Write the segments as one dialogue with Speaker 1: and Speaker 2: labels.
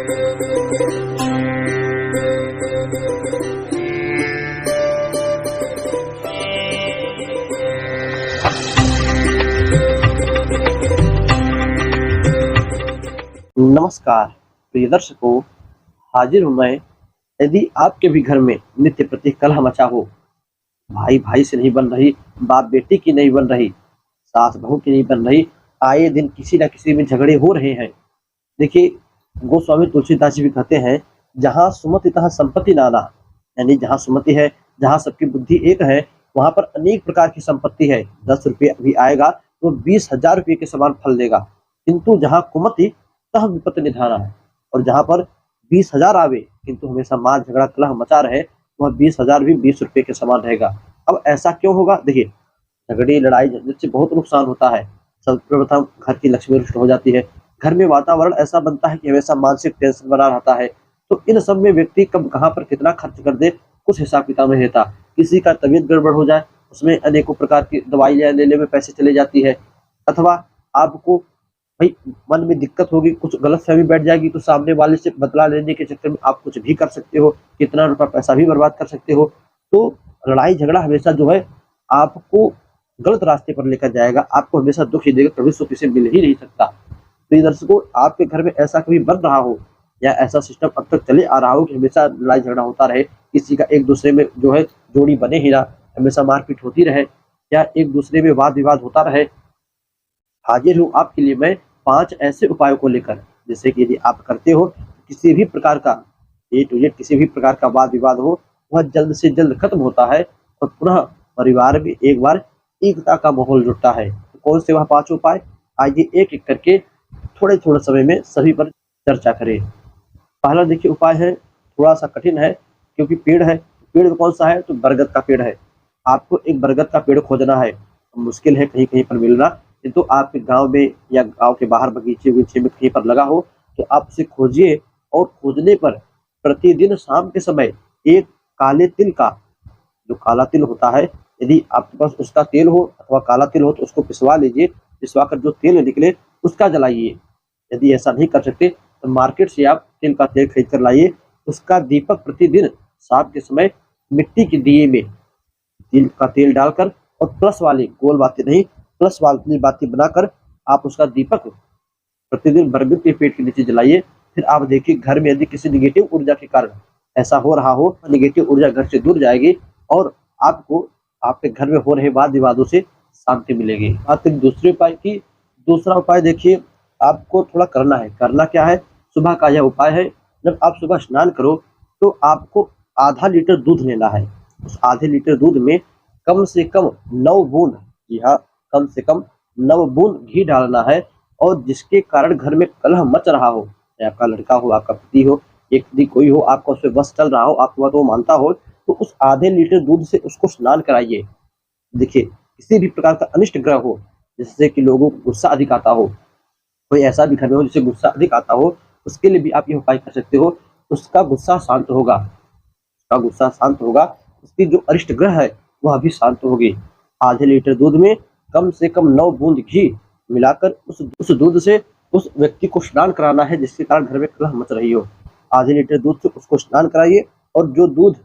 Speaker 1: नमस्कार प्रिय दर्शकों, हाजिर हूं मैं। यदि आपके भी घर में नित्य प्रति कलह मचा हो, भाई भाई से नहीं बन रही, बाप बेटी की नहीं बन रही, सास बहू की नहीं बन रही, आए दिन किसी न किसी में झगड़े हो रहे हैं। देखिए, गोस्वामी तुलसीदास जी भी कहते हैं, जहाँ सुमति तहाँ संपत्ति नाना, यानी जहाँ सुमति है, जहाँ सबकी बुद्धि एक है, वहां पर अनेक प्रकार की संपत्ति है। 10 रुपये अभी आएगा तो 20,000 रुपये के समान फल देगा, किंतु जहाँ कुमति तह विपत्ति निधाना है। और जहाँ पर 20,000 आवे किंतु हमेशा मार झगड़ा कलह मचा रहे, वह 20,000 भी 20 रुपये के समान रहेगा। अब ऐसा क्यों होगा? देखिए, झगड़ी लड़ाई झंझट से बहुत नुकसान होता है। सर्वप्रथम घर की लक्ष्मी रुष्ट हो जाती है, घर में वातावरण ऐसा बनता है कि हमेशा मानसिक टेंशन बना रहता है। तो इन सब में व्यक्ति कब कहाँ पर कितना खर्च कर दे, कुछ हिसाब किताब नहीं रहता। किसी का तबीयत गड़बड़ हो जाए, उसमें अनेकों प्रकार की दवाई लेने में पैसे चले जाती है, अथवा आपको भाई मन में दिक्कत होगी, कुछ गलतफहमी बैठ जाएगी, तो सामने वाले से बदला लेने के चक्कर में आप कुछ भी कर सकते हो, कितना रुपया पैसा भी बर्बाद कर सकते हो। तो लड़ाई झगड़ा हमेशा जो है आपको गलत रास्ते पर लेकर जाएगा, आपको हमेशा दुख ही देगा, कभी सुख इसे मिल ही नहीं सकता। तो ये दर्शकों, आपके घर में ऐसा कभी बन रहा हो या ऐसा सिस्टम अब तक चले आ रहा हो कि हमेशा लड़ाई झगड़ा होता रहे, किसी का एक दूसरे में जो है जोड़ी बने ही ना, हमेशा मारपीट होती रहे या एक दूसरे में वाद विवाद होता रहे, हाजिर हूँ आपके लिए मैं 5 ऐसे उपायों को लेकर, जैसे कि यदि आप करते हो, किसी भी प्रकार का ए टू जेड किसी भी प्रकार का वाद विवाद हो, वह जल्द से जल्द खत्म होता है और पुनः परिवार में एक बार एकता का माहौल जुड़ता है। तो कौन से वह 5 उपाय, आइए एक एक करके थोड़े थोड़े समय में सभी पर चर्चा करें। पहला देखिए उपाय है, थोड़ा सा कठिन है क्योंकि पेड़ है। पेड़ कौन सा है? तो बरगद का पेड़ है। आपको एक बरगद का पेड़ खोजना है, मुश्किल है कहीं कहीं पर मिलना, किंतु आपके गांव में या गांव के बाहर बगीचे बगीचे में कहीं पर लगा हो तो आप उसे खोजिए। और खोजने पर प्रतिदिन शाम के समय एक काले तिल का, जो काला तिल होता है, यदि आपके पास उसका तेल हो अथवा काला तिल हो तो उसको पिसवा लीजिए। पिसवा कर जो तेल निकले उसका जलाइए। यदि ऐसा नहीं कर सकते तो मार्केट से आप तिल का तेल खरीद कर लाइए। उसका दीपक प्रतिदिन शाम के समय मिट्टी के दिए में तिल का तेल डालकर और प्लस वाली गोल बाती नहीं, प्लस वाली बाती बनाकर आप उसका दीपक प्रतिदिन बरगद के पेड़ के नीचे जलाइए। फिर आप देखिए, घर में यदि किसी निगेटिव ऊर्जा के कारण ऐसा हो रहा हो, निगेटिव ऊर्जा घर से दूर जाएगी और आपको आपके घर में हो रहे वाद विवादों से शांति मिलेगी। बात करें दूसरे उपाय की, दूसरा उपाय देखिए, आपको थोड़ा करना है। करना क्या है? सुबह का यह उपाय है, जब आप सुबह स्नान करो तो आपको आधा लीटर दूध लेना है। उस आधे लीटर दूध में कम से कम 9 बूंद, जी हाँ, कम से कम 9 बूंद घी डालना है। और जिसके कारण घर में कलह मच रहा हो, चाहे आपका लड़का हो, आपका पति हो, एक यदि कोई हो, आपका उसपे बस चल रहा हो, आपको बात वो मानता हो, तो उस आधे लीटर दूध से उसको स्नान कराइए। देखिए, किसी भी प्रकार का अनिष्ट ग्रह हो, जिससे कि लोगों को गुस्सा अधिक आता हो, कोई ऐसा भी घर में हो जिससे गुस्सा अधिक आता हो, उसके लिए भी आप ये उपाय कर सकते हो। उसका गुस्सा शांत होगा, उसका गुस्सा शांत होगा, उसकी जो अरिष्ट ग्रह है वह भी शांत होगी। आधे लीटर दूध में कम से कम 9 बूंद घी मिलाकर उस दूध से उस व्यक्ति को स्नान कराना है, जिसके कारण घर में कलह मच रही हो। आधे लीटर दूध से उसको स्नान कराइए और जो दूध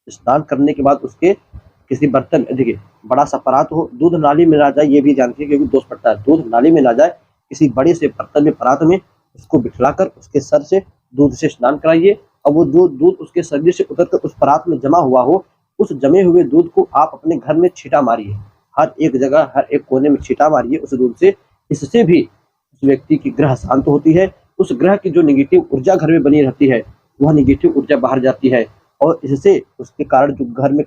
Speaker 1: स्नान करने के बाद उसके किसी बर्तन, देखिए बड़ा सा परात हो, दूध नाली में ना जाए, ये भी जानते हैं क्योंकि दोष पड़ता है, दूध नाली में ना जाए, किसी बड़े से बर्तन में, परात में उसको बिठलाकर उसके सर से दूध से स्नान कराइए। और वो जो दूध उसके शरीर से उतरकर उस परात में जमा हुआ हो, उस जमे हुए दूध को आप अपने घर में छींटा मारिए, हर एक जगह, हर एक कोने में छींटा मारिए उस दूध से। इससे भी उस व्यक्ति की ग्रह शांत होती है, उस ग्रह की जो नेगेटिव ऊर्जा घर में बनी रहती है वह नेगेटिव ऊर्जा बाहर जाती है और इससे उसके कारण जो घर में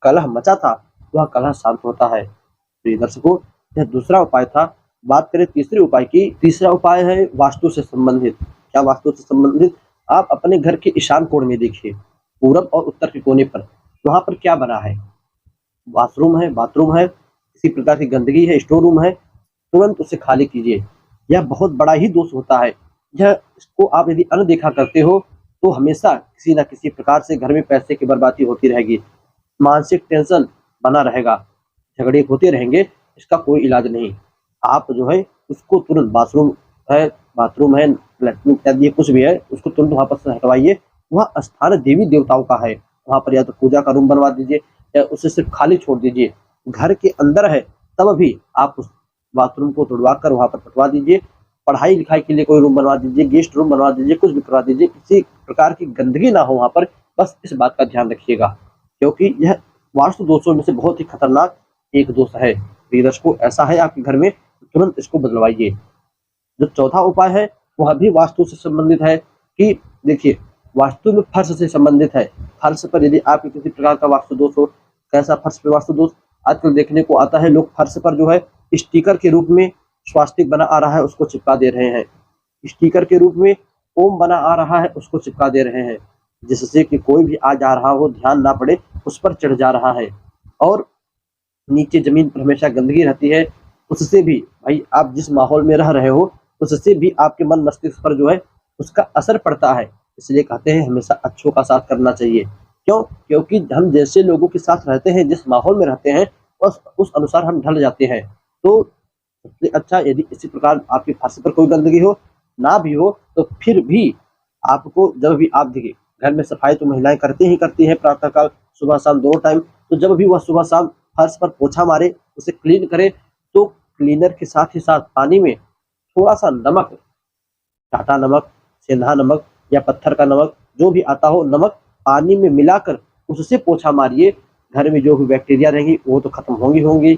Speaker 1: कलह मचा था वह कलह शांत होता है। तो दर्शकों, यह दूसरा उपाय था। बात करें तीसरे उपाय की, तीसरा उपाय है वास्तु से संबंधित। क्या वास्तु से संबंधित? आप अपने घर के ईशान कोण में देखिए, पूरब और उत्तर के कोने पर, वहां पर क्या बना है? वॉशरूम है, बाथरूम है, किसी प्रकार की गंदगी है, स्टोर रूम है, तुरंत उसे खाली कीजिए। यह बहुत बड़ा ही दोष होता है। यह इसको आप यदि अनदेखा करते हो तो हमेशा किसी न किसी प्रकार से घर में पैसे की बर्बादी होती रहेगी, मानसिक टेंशन बना रहेगा, झगड़े होते रहेंगे, इसका कोई इलाज नहीं। आप जो है उसको तुरंत, बाथरूम है, बाथरूम है, लैट्रिन इत्यादि कुछ भी है, उसको तुरंत वहाँ पर से हटवाइए। वह स्थान देवी देवताओं का है, वहाँ पर या तो पूजा का रूम बनवा दीजिए या उसे सिर्फ खाली छोड़ दीजिए। घर के अंदर है तब भी आप उस बाथरूम को तुड़वा कर वहाँ पर हटवा दीजिए। पढ़ाई लिखाई के लिए कोई रूम बनवा दीजिए, गेस्ट रूम बनवा दीजिए, कुछ भी करवा दीजिए, किसी प्रकार की गंदगी ना हो वहाँ पर, बस इस बात का ध्यान रखिएगा, क्योंकि यह वास्तु दोषों में से बहुत ही खतरनाक एक दोष है। प्रिय दर्शकों, ऐसा है आपके घर में, तुरंत इसको बदलवाइए। जो चौथा उपाय है वह भी वास्तु से संबंधित है कि देखिए, वास्तु में फर्श से संबंधित है। फर्श पर यदि आपके किसी प्रकार का वास्तु दोष हो, कैसा फर्श पे वास्तु दोष आजकल देखने को आता है, लोग फर्श पर जो है स्टिकर के रूप में स्वास्तिक बना आ रहा है उसको चिपका दे रहे हैं, स्टिकर के रूप में ओम बना आ रहा है उसको चिपका दे रहे हैं, जिससे कि कोई भी आ जा रहा हो ध्यान ना पड़े उस पर चढ़ जा रहा है। और नीचे जमीन पर हमेशा गंदगी रहती है, उससे भी भाई आप जिस माहौल में रह रहे हो उससे भी आपके मन मस्तिष्क पर जो है उसका असर पड़ता है। इसलिए कहते हैं हमेशा अच्छों का साथ करना चाहिए। क्यों? क्योंकि हम जैसे लोगों के साथ रहते हैं, जिस माहौल में रहते हैं, उस अनुसार हम ढल जाते हैं। तो सबसे अच्छा, यदि इसी प्रकार आपके फर्श पर कोई गंदगी हो ना भी हो तो फिर भी आपको, जब भी आप देखिए घर में सफाई तो महिलाएं करती ही करती हैं प्रातःकाल सुबह शाम दोनों टाइम, तो जब भी वह सुबह शाम फर्श पर पोछा मारे, उसे क्लीन करे, तो क्लीनर के साथ ही साथ पानी में थोड़ा सा नमक, टाटा नमक, सेंधा नमक या पत्थर का नमक, जो भी आता हो, नमक पानी में मिलाकर उससे पोछा मारिए। घर में जो भी बैक्टीरिया रहेंगी वो तो खत्म होंगी,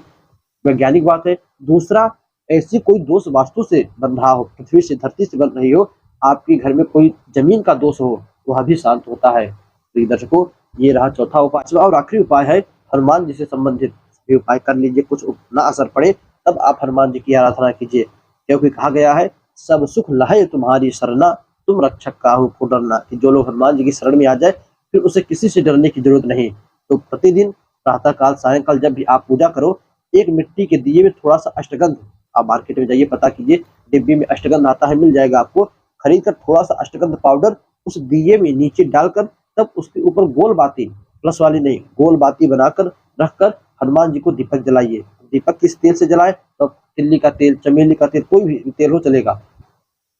Speaker 1: वैज्ञानिक बात है। दूसरा, ऐसी कोई दोष वास्तु से बन रहा हो, पृथ्वी से धरती से बन रही हो, आपके घर में कोई जमीन का दोष हो, वह भी शांत होता है। तो दर्शकों, ये रहा चौथा उपाय। और आखिरी उपाय है हनुमान जी से संबंधित भी उपाय कर लीजिए। कुछ ना असर पड़े तब आप हनुमान जी की आराधना कीजिए, क्योंकि कहा गया है सब सुख लहे तुम्हारी शरणा, तुम रक्षक काहू को डरना। कि जो लोग हनुमान जी की शरण में आ जाए फिर उसे किसी से डरने की जरूरत नहीं। तो प्रतिदिन प्रातःकाल सायंकाल जब भी आप पूजा करो, एक मिट्टी के दिए में थोड़ा सा अष्टगंध, आप मार्केट में जाइए पता कीजिए, डिब्बी में अष्टगंध आता है, मिल जाएगा आपको, खरीद कर थोड़ा सा अष्टगंध पाउडर उस दिए में नीचे डालकर तब उसके ऊपर गोल बाती, प्लस वाली नहीं, गोल बाती बनाकर रखकर हनुमान जी को दीपक जलाइए। दीपक किस तेल से जलाए? तो तिल्ली का तेल, चमेली का तेल, कोई भी तेल हो चलेगा।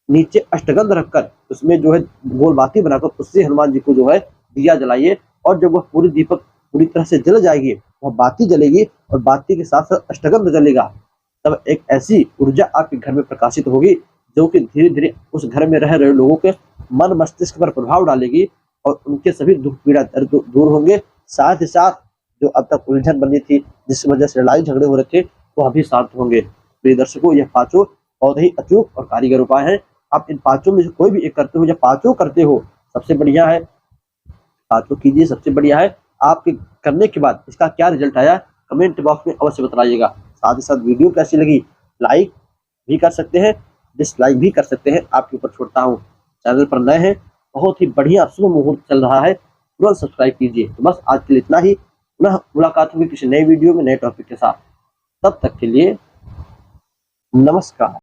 Speaker 1: नीचे अष्टगंध रखकर उसमें जो है गोल बाती बनाकर उससे हनुमान जी को जो है दिया जलाइए। और जब वह पूरी दीपक पूरी तरह से जल जाएगी, वह बाती जलेगी और बाती के साथ साथ अष्टगंध जलेगा, तब एक ऐसी ऊर्जा आपके घर में प्रकाशित होगी जो कि धीरे धीरे उस घर में रह रहे लोगों के मन मस्तिष्क पर प्रभाव डालेगी और उनके सभी दुख पीड़ा दर्द दूर होंगे। साथ ही साथ जो अब तक उलझन बनी थी, जिस वजह से लड़ाई झगड़े हो रहे थे, वह भी शांत होंगे। प्रिय दर्शकों, यह पांचों बहुत ही अचूक और कारीगर उपाय है। आप इन पांचों में से कोई भी एक करते हो या पांचों करते हो, सबसे बढ़िया है पांचों कीजिए, सबसे बढ़िया है। आपके करने के बाद इसका क्या रिजल्ट आया कमेंट बॉक्स में अवश्य बताइएगा। साथ ही साथ वीडियो कैसी लगी लाइक भी कर सकते हैं, डिसलाइक भी कर सकते हैं, आपके ऊपर छोड़ता हूँ। चैनल पर नए हैं, बहुत ही बढ़िया शुभ मुहूर्त चल रहा है, तुरंत सब्सक्राइब कीजिए। तो बस आज के लिए इतना ही, पुनः मुलाकात होगी किसी नए वीडियो में नए टॉपिक के साथ। तब तक के लिए नमस्कार।